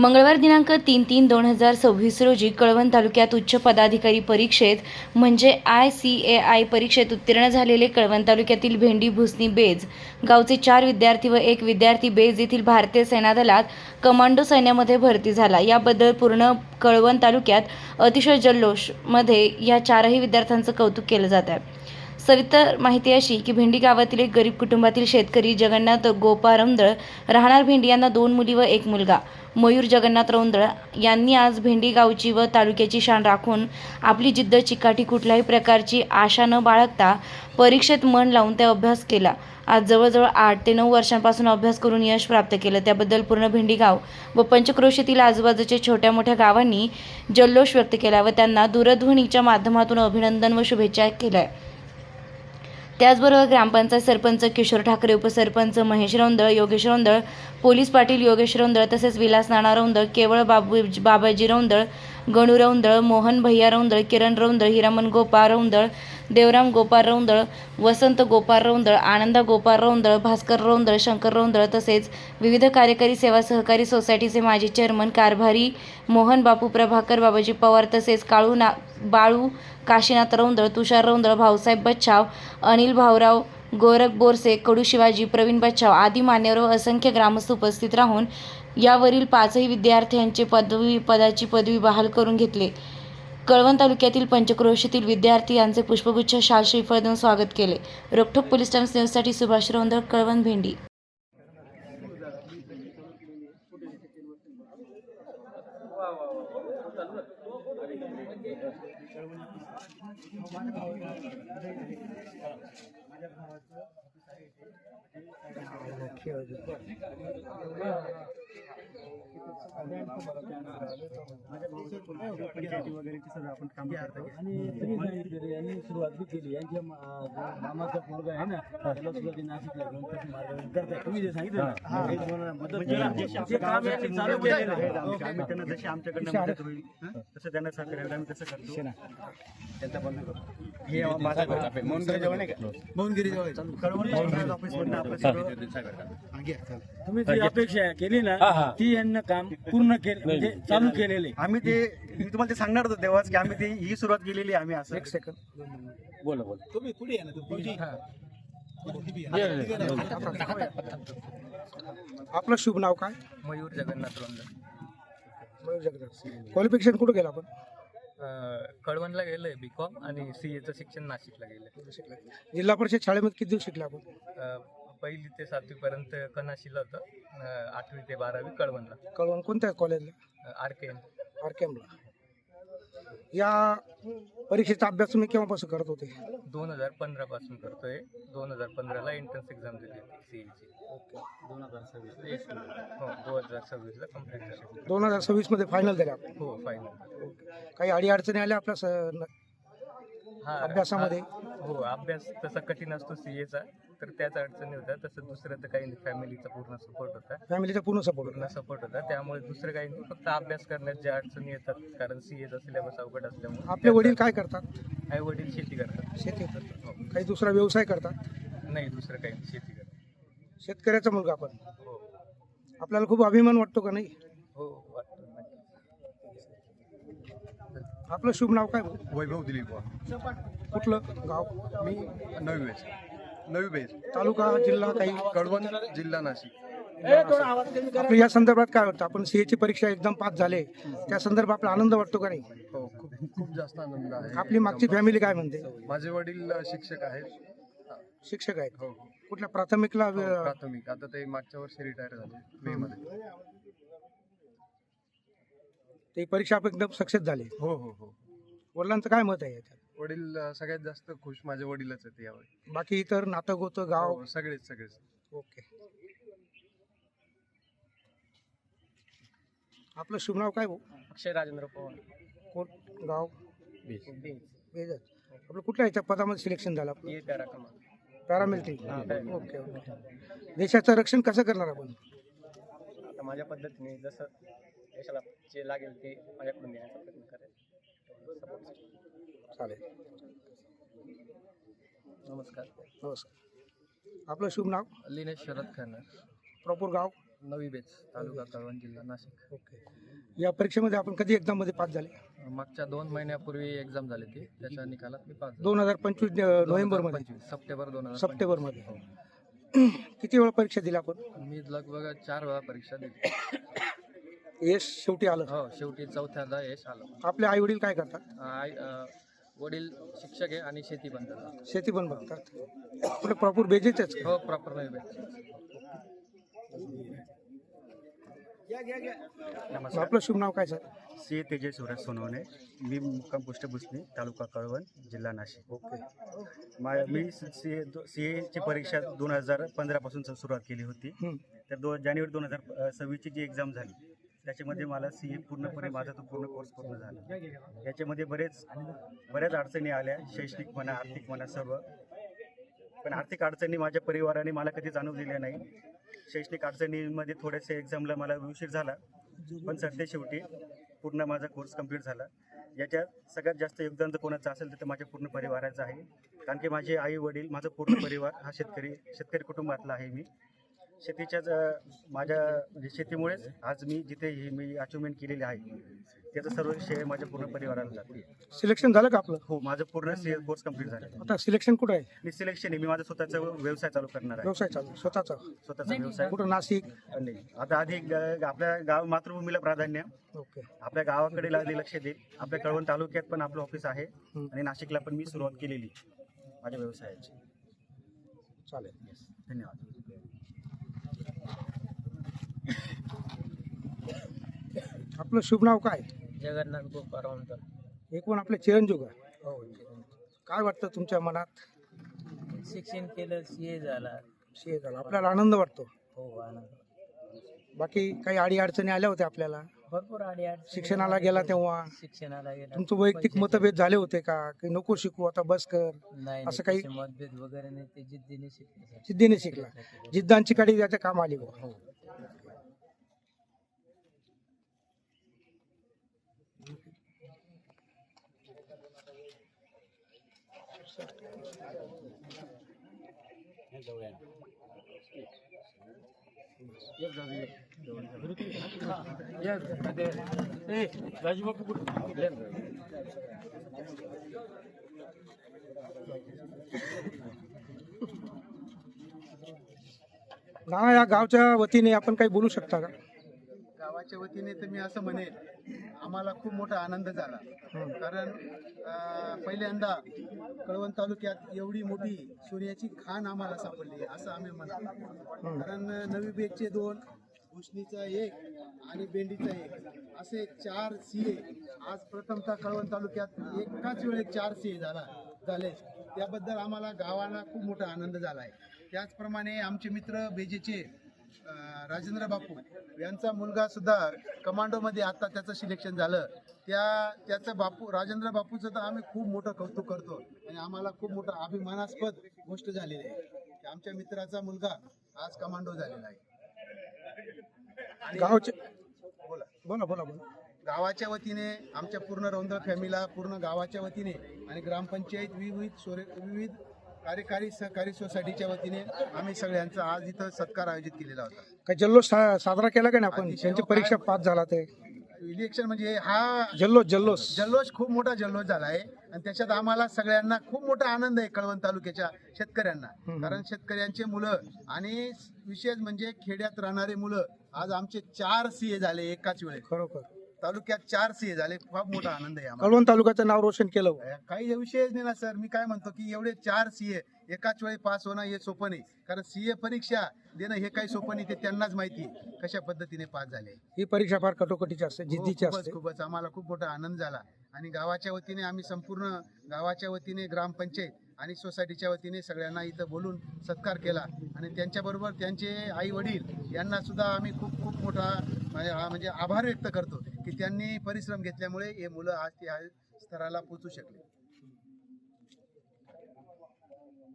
मंगळवार दिनांक 3/3/2026 रोजी कळवण तालुक्यात उच्च पदाधिकारी परीक्षेत म्हणजे ICAI परीक्षेत उत्तीर्ण झालेले कळवण तालुक्यातील भेंडी भुसणी बेज गावचे 4 विद्यार्थी व 1 विद्यार्थी बेज येथील भारतीय सेना दलात कमांडो सैन्यामध्ये भरती झाला। याबद्दल पूर्ण कळवण तालुक्यात अतिशय जल्लोषमध्ये या 4ही विद्यार्थ्यांचं कौतुक केलं जात आहे। सविस्तर माहिती अशी की भेंडी गावातील एक गरीब कुटुंबातील शेतकरी जगन्नाथ गोपा रौंदळ राहणार भेंडी यांना 2 मुली व 1 मुलगा मयूर जगन्नाथ रौंदळ यांनी आज भेंडी गावची व तालुक्याची शान राखून आपली जिद्द चिकाटी कुठल्याही प्रकारची आशा न बाळगता परीक्षेत मन लावून ते अभ्यास केला। आज जवळजवळ 8 ते 9 वर्षांपासून अभ्यास करून यश प्राप्त केलं। त्याबद्दल पूर्ण भेंडी गाव व पंचक्रोशीतील आजूबाजूच्या छोट्या मोठ्या गावांनी जल्लोष व्यक्त केला व त्यांना दूरध्वनीच्या माध्यमातून अभिनंदन व शुभेच्छा केल्या। त्याचबरोबर ग्रामपंचायत सरपंच किशोर ठाकरे, उपसरपंच महेश रौंदळ, योगेश रौंदळ, पोलीस पाटील योगेश रौंदळ तसेच विलास नाना रौंदळ, केवळ बाबाजी रौंदळ, गणू रौंदळ, मोहन भैया रौंदळ, किरण रौंदळ, हिरामन गोपाळ रौंदळ, देवराम गोपाळ रौंदळ, वसंत गोपाळ रौंदळ, आनंदा गोपाळ रौंदळ, भास्कर रौंदळ, शंकर रौंदळ तसेच विविध कार्यकारी सेवा सहकारी सोसायटीचे माजी चेअरमन कारभारी मोहन बापू प्रभाकर बाबाजी पवार तसेच बाळू काशीनाथ रौंदळ, तुषार रौंदळ, भाऊसाहेब बच्छाव, अनिल भाऊराव, गोरख बोरसे, कडू शिवाजी, प्रवीण बच्छाव आदी मान्यवर व असंख्य ग्रामस्थ उपस्थित राहून यावरील 5ही विद्यार्थ्यांचे पदाची पदवी बहाल करून घेतले। कळवण तालुक्यातील पंचक्रोशीतील विद्यार्थी यांचे पुष्पगुच्छ शाल श्रीफळ देऊन स्वागत केले। रोखोक पोलीस टाइम्स न्यूजसाठी सुभाष रौंदळ, कळवण भेंडी। सुरुवात बी केली यांच्या मामाचा मुलगा आहे ना त्याला सुद्धा ते नाशिकला घेऊन तसं मार्गदर्शन करताय तुम्ही जे सांगितलं चालू केलेलं आहे आम्ही त्यांना जशी आमच्याकडनं मदत होईल तसं त्यांना सहकार्य आम्ही तसं करतो त्यांचा बंद करतो हे मोहनगिरी जवळ ऑफिस तुम्ही जी अपेक्षा केली ना ती यांना काम पूर्ण केले म्हणजे चालू केलेले आम्ही ते मी तुम्हाला ते सांगणार होतो तेव्हाच की आम्ही ते ही सुरुवात केलेली आम्ही असं एक सेकंड बोला तुम्ही पुढे या ना आपलं शुभ नाव काय? मयूर जगन्नाथ रौंदळ। मयूर जगन्नाथ। क्वालिफिकेशन कुठे केलं आपण? कळवणला गेलोय BCom आणि CA चं शिक्षण नाशिकला गेलंय। जिल्हा परिषद शाळेमध्ये किती दिवस शिकले आपण? 1ली ते 7वी पर्यंत कनाशीला होतं, 8वी ते 12वी कळवणला। कळवण कोणत्या कॉलेजला? आरकेएमला। या परीक्षेचा अभ्यास तुम्ही केव्हापासून करत होते? 2015 पासून करतोय। 2015ला एंट्रन्स एक्झाम दिली CA ची। 2026 ला कंप्लीट झाली। 2026 मध्ये फायनल झाले आपण? हो, फायनल। काही अडीअडचणी आल्या आपल्या अभ्यासामध्ये? हो, अभ्यास तसा कठीण असतो CA चा, तर त्याच अडचणी होत्या। तसं दुसरं तर काही नाही, फॅमिलीचा पूर्ण सपोर्ट होता। फॅमिलीचा पूर्ण सपोर्ट होता, त्यामुळे दुसरं काही नाही, फक्त अभ्यास करण्यात ज्या अडचणी येतात कारण CA चा सिलेबस अवघड असल्यामुळे। आपले वडील काय करतात? आई वडील शेती करतात। शेती करतात। काही दुसरा व्यवसाय करतात? नाही, दुसरं काही नाही, शेती करतात। शेतकऱ्याचा मुलगा आपण? हो। आपल्याला खूप अभिमान वाटतो का नाही? हो, वाटतो। आपलं शुभ नाव काय? वैभव दिलीप। कुठलं गाव? मी नवी बेस तालुका जिल्हा काही? कळवण जिल्हा नाशिक। आपलं या संदर्भात काय वाटतं? आपण CA ची परीक्षा एकदम पास झाले त्या संदर्भात आपला आनंद वाटतो का नाही? हो, खूप जास्त आनंद आहे। आपली मागची फॅमिली काय म्हणते? माझे वडील शिक्षक आहेत। शिक्षक आहेत? हो। कुठल्या प्राथमिकला? प्राथमिक। आता ते मागच्या वर्षी रिटायर झाले मे मध्ये। ते परीक्षा एकदम सक्सेस झाली? हो हो हो। वडिलांचं काय मत आहे याच्यात? वडील सगळ्यात जास्त खुश माझे वडीलच आहेत यावेळी। बाकी इतर नातं गोतं गाव? हो, सगळेच। ओके। आपलं शुभ नाव काय भाऊ? अक्षय राजेंद्र पवार। कोण गाव? बेजर। आपलं कुठल्या ह्याच्या पदामध्ये सिलेक्शन झालं आपलं? पॅरामिलिटरी। Okay okay. देशाचं रक्षण कसं करणार आपण? आता माझ्या पद्धतीने जसं देशाला जे लागेल ते माझ्याकडून देण्याचा प्रयत्न करेल। चालेल। नमस्कार। आपलं शुभ नाव? लिनेश शरद खानर। प्रॉपर गाव? नवी बेच तालुका कळवण जिल्हा नाशिक. ओके. या परीक्षेमध्ये आपण कधी एक्झाममध्ये पास झाले? मागच्या 2 महिन्यापूर्वी एक्झाम झाली ती, त्याच्या निकालात मी पास झालो. 2025 नोव्हेंबरमध्ये, 2025, सप्टेंबर 2025. सप्टेंबरमध्ये. किती वेळा परीक्षा दिली आपण? मी लगभग 4 वेळा परीक्षा दिली. यश शेवटी आलं. हो, शेवटी चौथ्यांदा यश आलं. आपले आई वडील काय करतात? वडील शिक्षक आहे आणि शेती पण करतात. शेती पण बघतात. आपलं प्रॉपर बेजेचच. हो, प्रॉपर नवी बेच. आपलं शुभ नाव काय सर? सी तेजस सूरज सोनवणे, मी मुक्काम पोस्ट भुसणी, तालुका कळवण, जिल्हा नाशिक. ओके. मी सी ची परीक्षा 2015 पासून सुरुवात केली होती. तर जानेवारी 2026 ची जी एक्झाम झाली त्याच्यामध्ये मला सी ए पूर्णपणे माझा तो पूर्ण कोर्स पूर्ण झाला. याच्यामध्ये बऱ्याच अडचणी आल्या, शैक्षणिक म्हणा, आर्थिक म्हणा, सर्व. पण आर्थिक अडचणी माझ्या परिवाराने मला कधी जाणून दिल्या नाही. शैक्षणिक अडचणीमध्ये थोडेसे एक्झामला मला उशीर झाला, पण सध्या शेवटी पूर्ण माझा कोर्स कंप्लीट झाला. याच्यात सगळ्यात जास्त योगदान जर कोणाचं असेल तर ते माझ्या पूर्ण परिवाराचं आहे. कारण की माझे आई वडील, माझं पूर्ण परिवार हा शेतकरी कुटुंबातला आहे. मी शेतीच्याच माझ्या म्हणजे शेतीमुळेच आज मी जिथे मी अचिव्हमेंट केलेली आहे त्याचं सर्व श्रेय माझ्या पूर्ण परिवाराला जाते. सिलेक्शन झालं का आपलं? हो, माझं पूर्ण कोर्स कंप्लीट झालं. आता सिलेक्शन कुठं आहे? मी सिलेक्शन आहे, मी माझा स्वतःचा व्यवसाय चालू करणार आहे. व्यवसाय चालू स्वतःचा? स्वतःचा व्यवसाय. कुठं? नाशिक? नाही, आता आधी आपल्या गाव मातृभूमीला प्राधान्य, ओके. आपल्या गावाकडे आधी लक्ष दे. आपल्या कळवण तालुक्यात पण आपलं ऑफिस आहे आणि नाशिकला पण मी सुरुवात केलेली माझ्या व्यवसायाची. चालेल. धन्यवाद. आपलं शुभ नाव काय? जगन्नाथ गोपारावंत. एकूण आपले चिरंजीव आहे. काय वाटतं तुमच्या मनात? शिक्षण केलं, सीए झाला. सीए झाला, आपल्याला आनंद वाटतो. हो, आनंद. बाकी काही अडी अडचणी आल्या होत्या आपल्याला भरपूर शिक्षणाला गेला तेव्हा? शिक्षणाला गेला. तुमचं वैयक्तिक मतभेद झाले होते का, की नको शिकू आता बस कर, नाही, असं काही? मतभेद वगैरे नाही, ते जिद्दीने शिकले. जिद्दीने शिकला, जिद्दांची काडी त्याच्या काम आली. हो. नाना, या गावच्या वतीने आपण काही बोलू शकता का? गावाच्या वतीने तर मी असं म्हणेन, आम्हाला खूप मोठा आनंद झाला. कारण पहिल्यांदा कळवण तालुक्यात एवढी मोठी सोन्याची खाण आम्हाला सापडली असं आम्ही म्हणतो. कारण नवी बेगचे 2, भुसणीचा 1 आणि बेंडीचा 1 असे 4 सीए आज प्रथमतः कळवण तालुक्यात एकाच वेळेस 4 सीए झाले. त्याबद्दल आम्हाला गावाला खूप मोठा आनंद झाला आहे. त्याचप्रमाणे आमचे मित्र बेजेचे राजेंद्र बापू यांचा मुलगा सुद्धा कमांडोमध्ये आता त्याचं सिलेक्शन झालं. त्याचं राजेंद्र बापूचं तर आम्ही खूप मोठं कौतुक करतो आणि आम्हाला खूप मोठं अभिमानास्पद गोष्ट झालेली आहे की आमच्या मित्राचा मुलगा आज कमांडो झालेला आहे. गावचे बोला. बोला. गावाच्या वतीने आमच्या पूर्ण रौंदळ फॅमिलीला, पूर्ण गावाच्या वतीने आणि ग्रामपंचायत विविध कार्यकारी सहकारी सोसायटीच्या वतीने आम्ही सगळ्यांचा आज इथं सत्कार आयोजित केलेला होता. काही जल्लोष साजरा केला का नाही आपण? अतिशय. त्यांची परीक्षा पास झाला ते इलेक्शन म्हणजे हा जल्लोष खूप मोठा जल्लोष झाला आहे आणि त्याच्यात आम्हाला सगळ्यांना खूप मोठा आनंद आहे. कळवण तालुक्याच्या शेतकऱ्यांना, कारण शेतकऱ्यांचे मुलं आणि विशेष म्हणजे खेड्यात राहणारे मुलं आज आमचे 4 सीए झाले एकाच वेळेस. खरोखर तालुक्यात 4 सीए झाले, खूप मोठा आनंद आहे आम्हाला. कळवण तालुक्याचं नाव रोशन केलं. काही विषयच नाही ना सर. मी काय म्हणतो की एवढे 4 सीए एकाच वेळी पास होणं हे सोपं नाही. कारण सीए परीक्षा देणं हे काही सोपं नाही, ते त्यांनाच माहिती आहे कशा पद्धतीने पास झाले. ही परीक्षा फार कटोकटीची असते, जिद्दीची असते. खूपच आम्हाला खूप मोठा आनंद झाला आणि गावाच्या वतीने आम्ही संपूर्ण गावाच्या वतीने ग्रामपंचायत आणि सोसायटीच्या वतीने सगळ्यांना इथं बोलून सत्कार केला आणि त्यांच्याबरोबर त्यांचे आई वडील यांना सुद्धा आम्ही खूप मोठा म्हणजे आभार व्यक्त करतो की त्यांनी परिश्रम घेतल्यामुळे हे मुलं आज त्या स्तराला पोहोचू शकले.